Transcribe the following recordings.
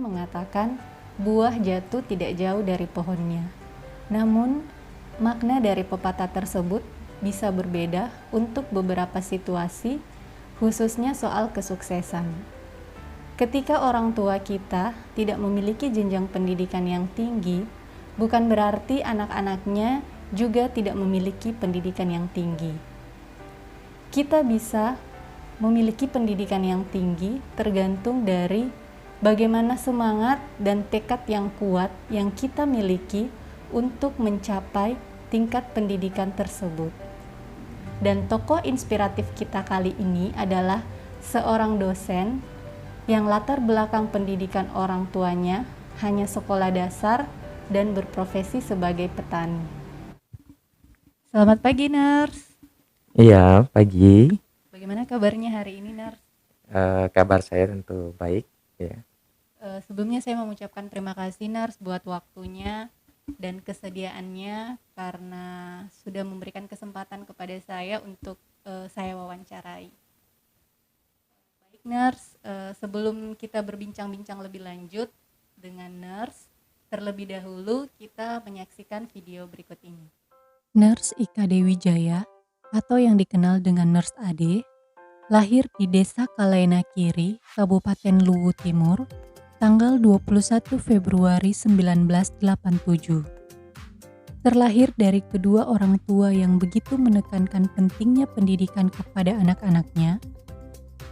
mengatakan buah jatuh tidak jauh dari pohonnya. Namun, makna dari pepatah tersebut bisa berbeda untuk beberapa situasi, khususnya soal kesuksesan. Ketika orang tua kita tidak memiliki jenjang pendidikan yang tinggi, bukan berarti anak-anaknya juga tidak memiliki pendidikan yang tinggi. Kita bisa memiliki pendidikan yang tinggi tergantung dari bagaimana semangat dan tekad yang kuat yang kita miliki untuk mencapai tingkat pendidikan tersebut. Dan tokoh inspiratif kita kali ini adalah seorang dosen yang latar belakang pendidikan orang tuanya hanya sekolah dasar dan berprofesi sebagai petani. Selamat pagi, Nurs. Iya, pagi. Bagaimana kabarnya hari ini, Nurs? Kabar saya tentu baik, ya. Sebelumnya saya mengucapkan terima kasih, Nurs, buat waktunya dan kesediaannya karena sudah memberikan kesempatan kepada saya untuk saya wawancarai. Baik, Nurs, sebelum kita berbincang-bincang lebih lanjut dengan Nurs, terlebih dahulu kita menyaksikan video berikut ini. Nurs Ika Dewi Jaya atau yang dikenal dengan Nurs Ade, lahir di Desa Kalaena Kiri, Kabupaten Luwu Timur, tanggal 21 Februari 1987. Terlahir dari kedua orang tua yang begitu menekankan pentingnya pendidikan kepada anak-anaknya,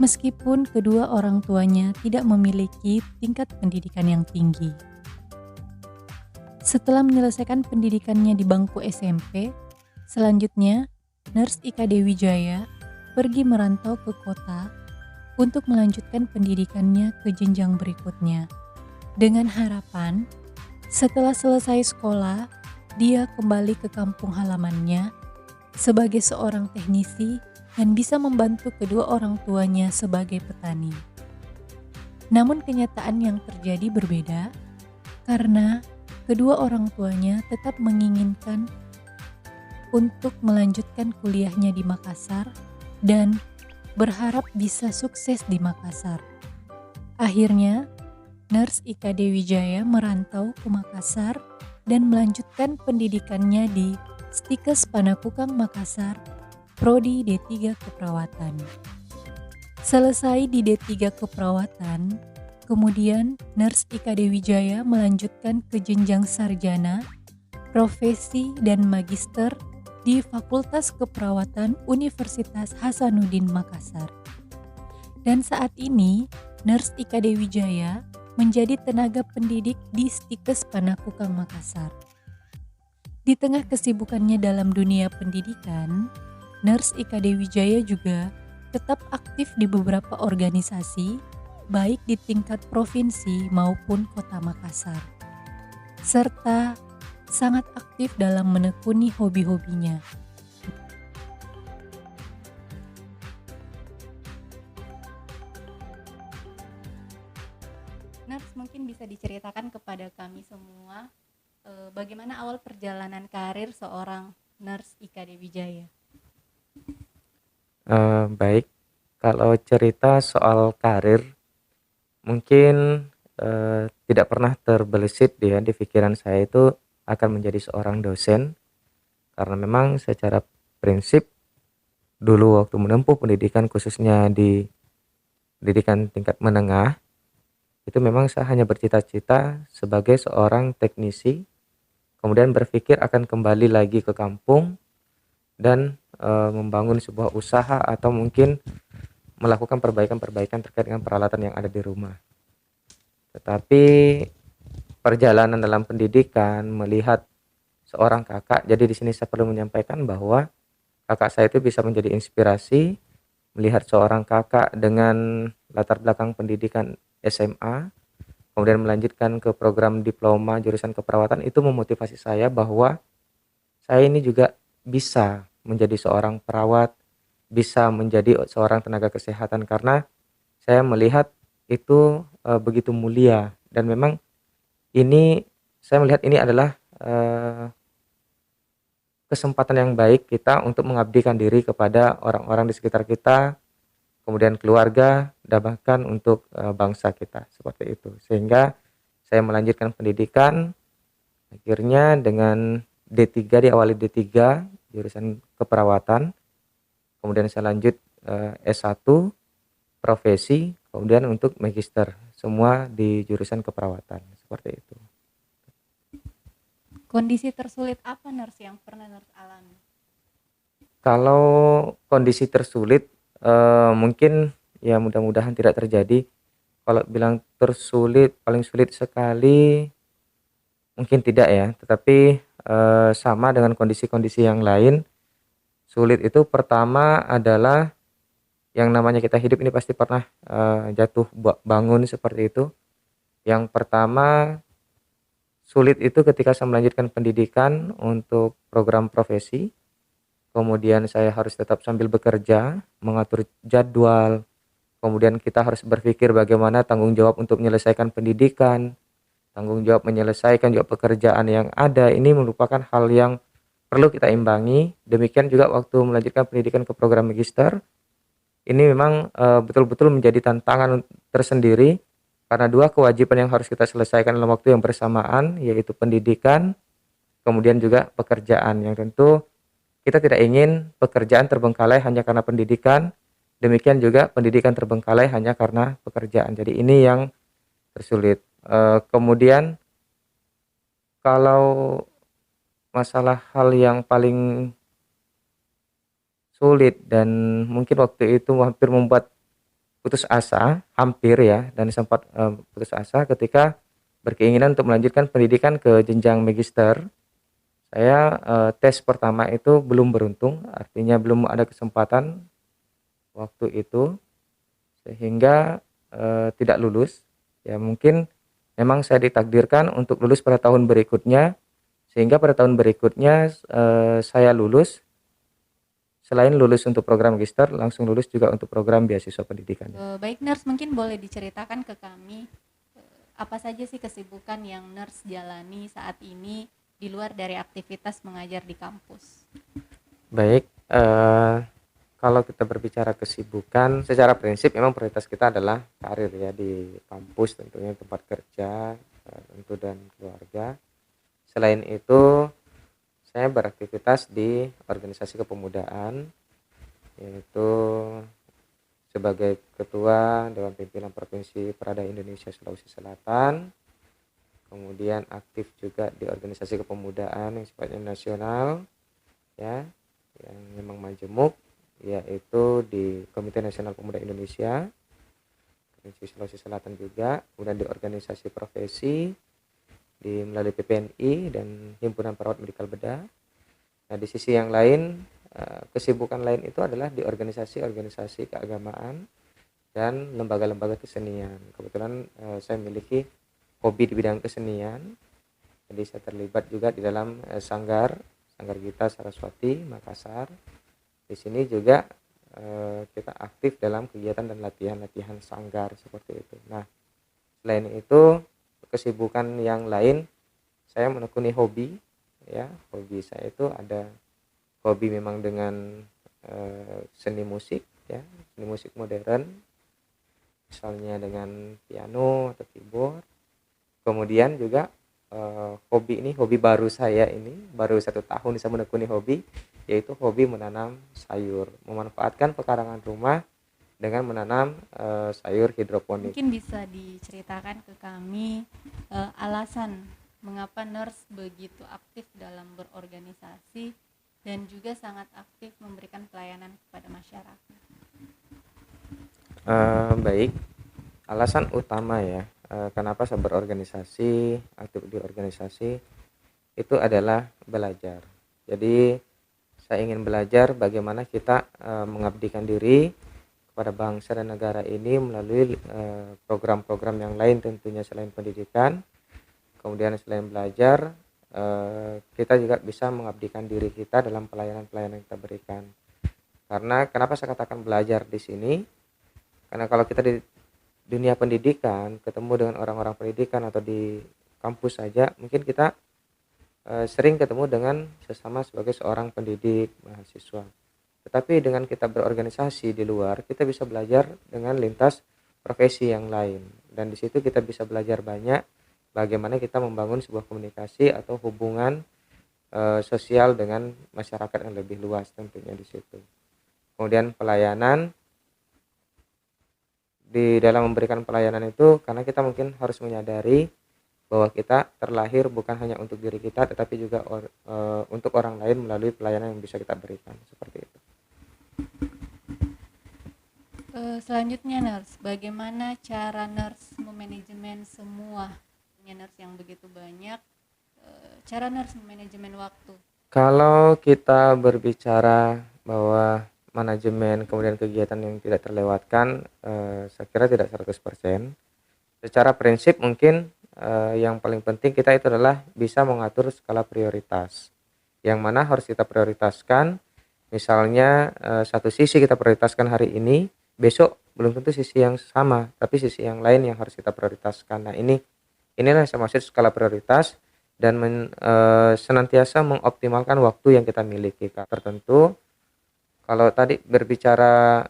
meskipun kedua orang tuanya tidak memiliki tingkat pendidikan yang tinggi. Setelah menyelesaikan pendidikannya di bangku SMP, selanjutnya Nurs Ika Dewi Jaya pergi merantau ke kota untuk melanjutkan pendidikannya ke jenjang berikutnya. Dengan harapan, setelah selesai sekolah, dia kembali ke kampung halamannya sebagai seorang teknisi dan bisa membantu kedua orang tuanya sebagai petani. Namun kenyataan yang terjadi berbeda karena kedua orang tuanya tetap menginginkan untuk melanjutkan kuliahnya di Makassar dan berharap bisa sukses di Makassar. Akhirnya, Nurs Ika Dewi Jaya merantau ke Makassar dan melanjutkan pendidikannya di Stikes Panakukang Makassar, Prodi D3 Keperawatan. Selesai di D3 Keperawatan, kemudian Nurs Ika Dewi Jaya melanjutkan ke jenjang sarjana, profesi dan magister di Fakultas Keperawatan Universitas Hasanuddin Makassar. Dan saat ini, Nurs Ika Dewi Jaya menjadi tenaga pendidik di Stikes Panakukang Makassar. Di tengah kesibukannya dalam dunia pendidikan, Nurs Ika Dewi Jaya juga tetap aktif di beberapa organisasi, baik di tingkat provinsi maupun kota Makassar, serta sangat aktif dalam menekuni hobi-hobinya. Nurs, mungkin bisa diceritakan kepada kami semua bagaimana awal perjalanan karir seorang Nurs Ika Dewi Jaya? Baik, kalau cerita soal karir, mungkin tidak pernah terbesit ya di pikiran saya itu akan menjadi seorang dosen, karena memang secara prinsip dulu waktu menempuh pendidikan khususnya di pendidikan tingkat menengah, itu memang saya hanya bercita-cita sebagai seorang teknisi, kemudian berpikir akan kembali lagi ke kampung dan membangun sebuah usaha atau mungkin melakukan perbaikan-perbaikan terkait dengan peralatan yang ada di rumah. Tetapi perjalanan dalam pendidikan melihat seorang kakak, jadi di sini saya perlu menyampaikan bahwa kakak saya itu bisa menjadi inspirasi. Melihat seorang kakak dengan latar belakang pendidikan SMA, kemudian melanjutkan ke program diploma jurusan keperawatan, itu memotivasi saya bahwa saya ini juga bisa menjadi seorang perawat, bisa menjadi seorang tenaga kesehatan, karena saya melihat itu begitu mulia. Dan memang ini saya melihat ini adalah kesempatan yang baik kita untuk mengabdikan diri kepada orang-orang di sekitar kita, kemudian keluarga, dan bahkan untuk bangsa kita, seperti itu. Sehingga saya melanjutkan pendidikan, akhirnya dengan D3, diawali D3 jurusan keperawatan, kemudian saya lanjut S1 profesi, kemudian untuk magister, semua di jurusan keperawatan, seperti itu. Kondisi tersulit apa Nurs yang pernah Nurs alami? Kalau kondisi tersulit, mungkin ya mudah-mudahan tidak terjadi. Kalau bilang tersulit, paling sulit sekali mungkin tidak ya, tetapi, sama dengan kondisi-kondisi yang lain. Sulit itu pertama adalah yang namanya kita hidup ini pasti pernah, jatuh bangun seperti itu. Yang pertama sulit itu ketika saya melanjutkan pendidikan untuk program profesi, kemudian saya harus tetap sambil bekerja, mengatur jadwal, kemudian kita harus berpikir bagaimana tanggung jawab untuk menyelesaikan pendidikan, tanggung jawab menyelesaikan juga pekerjaan yang ada. Ini merupakan hal yang perlu kita imbangi. Demikian juga waktu melanjutkan pendidikan ke program magister, ini memang betul-betul menjadi tantangan tersendiri karena dua kewajiban yang harus kita selesaikan dalam waktu yang bersamaan, yaitu pendidikan, kemudian juga pekerjaan, yang tentu kita tidak ingin pekerjaan terbengkalai hanya karena pendidikan, demikian juga pendidikan terbengkalai hanya karena pekerjaan. Jadi ini yang tersulit. Kemudian kalau masalah hal yang paling sulit dan mungkin waktu itu hampir membuat putus asa, hampir ya, dan sempat putus asa ketika berkeinginan untuk melanjutkan pendidikan ke jenjang magister. Saya tes pertama itu belum beruntung, artinya belum ada kesempatan waktu itu, sehingga tidak lulus. Ya mungkin memang saya ditakdirkan untuk lulus pada tahun berikutnya, sehingga pada tahun berikutnya saya lulus. Selain lulus untuk program magister, langsung lulus juga untuk program beasiswa pendidikan. Baik Nurs, mungkin boleh diceritakan ke kami apa saja sih kesibukan yang Nurs jalani saat ini di luar dari aktivitas mengajar di kampus? Baik, kalau kita berbicara kesibukan, secara prinsip memang prioritas kita adalah karir ya di kampus, tentunya tempat kerja, tentu dan keluarga. Selain itu, saya beraktivitas di organisasi kepemudaan, yaitu sebagai Ketua Dewan Pimpinan Provinsi Perada Indonesia Sulawesi Selatan, kemudian aktif juga di organisasi kepemudaan yang sifatnya nasional, ya, yang memang majemuk, yaitu di Komite Nasional Pemuda Indonesia, Provinsi Sulawesi Selatan juga, kemudian di organisasi profesi, melalui PPNI dan Himpunan Perawat Medikal Bedah. Nah, di sisi yang lain, kesibukan lain itu adalah di organisasi-organisasi keagamaan dan lembaga-lembaga kesenian. Kebetulan saya memiliki hobi di bidang kesenian, jadi saya terlibat juga di dalam Sanggar Gita Saraswati Makassar. Di sini juga kita aktif dalam kegiatan dan latihan-latihan sanggar seperti itu. Nah, selain itu kesibukan yang lain, saya menekuni hobi ya. Hobi saya itu ada hobi memang dengan seni musik ya, seni musik modern, misalnya dengan piano atau keyboard. Kemudian juga hobi ini, hobi baru saya ini, baru 1 tahun saya menekuni hobi, yaitu hobi menanam sayur, memanfaatkan pekarangan rumah dengan menanam sayur hidroponik. Mungkin bisa diceritakan ke kami alasan mengapa Nurs begitu aktif dalam berorganisasi dan juga sangat aktif memberikan pelayanan kepada masyarakat. Baik, alasan utama ya kenapa saya berorganisasi, aktif di organisasi itu adalah belajar. Jadi saya ingin belajar bagaimana kita mengabdikan diri kepada bangsa dan negara ini melalui program-program yang lain, tentunya selain pendidikan. Kemudian selain belajar, kita juga bisa mengabdikan diri kita dalam pelayanan-pelayanan yang kita berikan. Karena kenapa saya katakan belajar di sini? Karena kalau kita di dunia pendidikan, ketemu dengan orang-orang pendidikan atau di kampus saja, mungkin kita sering ketemu dengan sesama sebagai seorang pendidik, mahasiswa. Tetapi dengan kita berorganisasi di luar, kita bisa belajar dengan lintas profesi yang lain. Dan di situ kita bisa belajar banyak, bagaimana kita membangun sebuah komunikasi atau hubungan sosial dengan masyarakat yang lebih luas tentunya di situ. Kemudian pelayanan, di dalam memberikan pelayanan itu karena kita mungkin harus menyadari bahwa kita terlahir bukan hanya untuk diri kita tetapi juga untuk orang lain melalui pelayanan yang bisa kita berikan, seperti itu. Selanjutnya nurse, bagaimana cara nurse memanajemen semua nurse yang begitu banyak, cara nurse memanajemen waktu? Kalau kita berbicara bahwa manajemen kemudian kegiatan yang tidak terlewatkan, saya kira tidak 100%. Secara prinsip mungkin yang paling penting kita itu adalah bisa mengatur skala prioritas. Yang mana harus kita prioritaskan, misalnya satu sisi kita prioritaskan hari ini, besok belum tentu sisi yang sama, tapi sisi yang lain yang harus kita prioritaskan. Nah inilah yang saya maksud skala prioritas dan senantiasa mengoptimalkan waktu yang kita miliki tertentu. Kalau tadi berbicara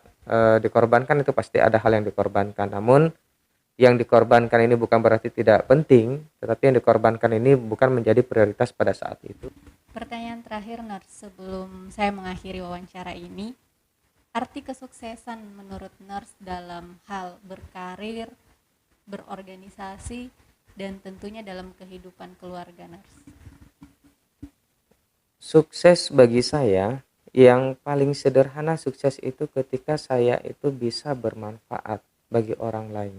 dikorbankan, itu pasti ada hal yang dikorbankan. Namun yang dikorbankan ini bukan berarti tidak penting, tetapi yang dikorbankan ini bukan menjadi prioritas pada saat itu. Pertanyaan terakhir nurse sebelum saya mengakhiri wawancara ini. Arti kesuksesan menurut nurse dalam hal berkarir, berorganisasi, dan tentunya dalam kehidupan keluarga nurse. Sukses bagi saya, yang paling sederhana sukses itu ketika saya itu bisa bermanfaat bagi orang lain,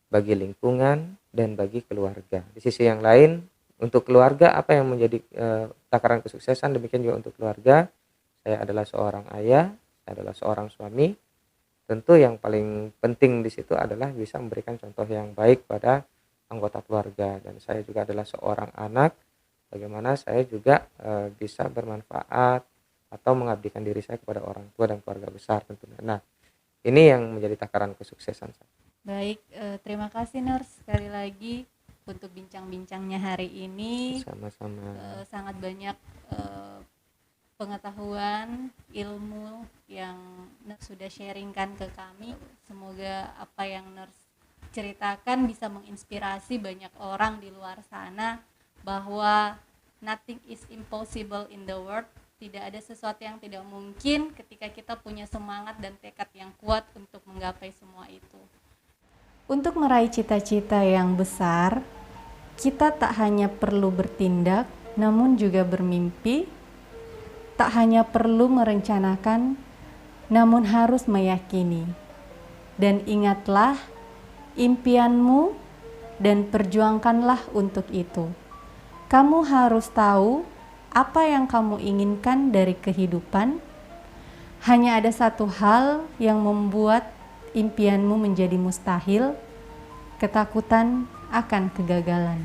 bagi lingkungan dan bagi keluarga. Di sisi yang lain, untuk keluarga apa yang menjadi takaran kesuksesan, demikian juga untuk keluarga. Saya adalah seorang ayah, saya adalah seorang suami. Tentu yang paling penting di situ adalah bisa memberikan contoh yang baik pada anggota keluarga, dan saya juga adalah seorang anak. Bagaimana saya juga bisa bermanfaat atau mengabdikan diri saya kepada orang tua dan keluarga besar tentunya. Nah, ini yang menjadi takaran kesuksesan saya. Baik, terima kasih nurse sekali lagi untuk bincang-bincangnya hari ini. Sama-sama. Sangat banyak pengetahuan, ilmu yang nurse sudah sharingkan ke kami. Semoga apa yang nurse ceritakan bisa menginspirasi banyak orang di luar sana bahwa nothing is impossible in the world. Tidak ada sesuatu yang tidak mungkin ketika kita punya semangat dan tekad yang kuat untuk menggapai semua itu. Untuk meraih cita-cita yang besar, kita tak hanya perlu bertindak, namun juga bermimpi. Tak hanya perlu merencanakan, namun harus meyakini. Dan ingatlah impianmu dan perjuangkanlah untuk itu. Kamu harus tahu apa yang kamu inginkan dari kehidupan. Hanya ada satu hal yang membuat impianmu menjadi mustahil, ketakutan akan kegagalan.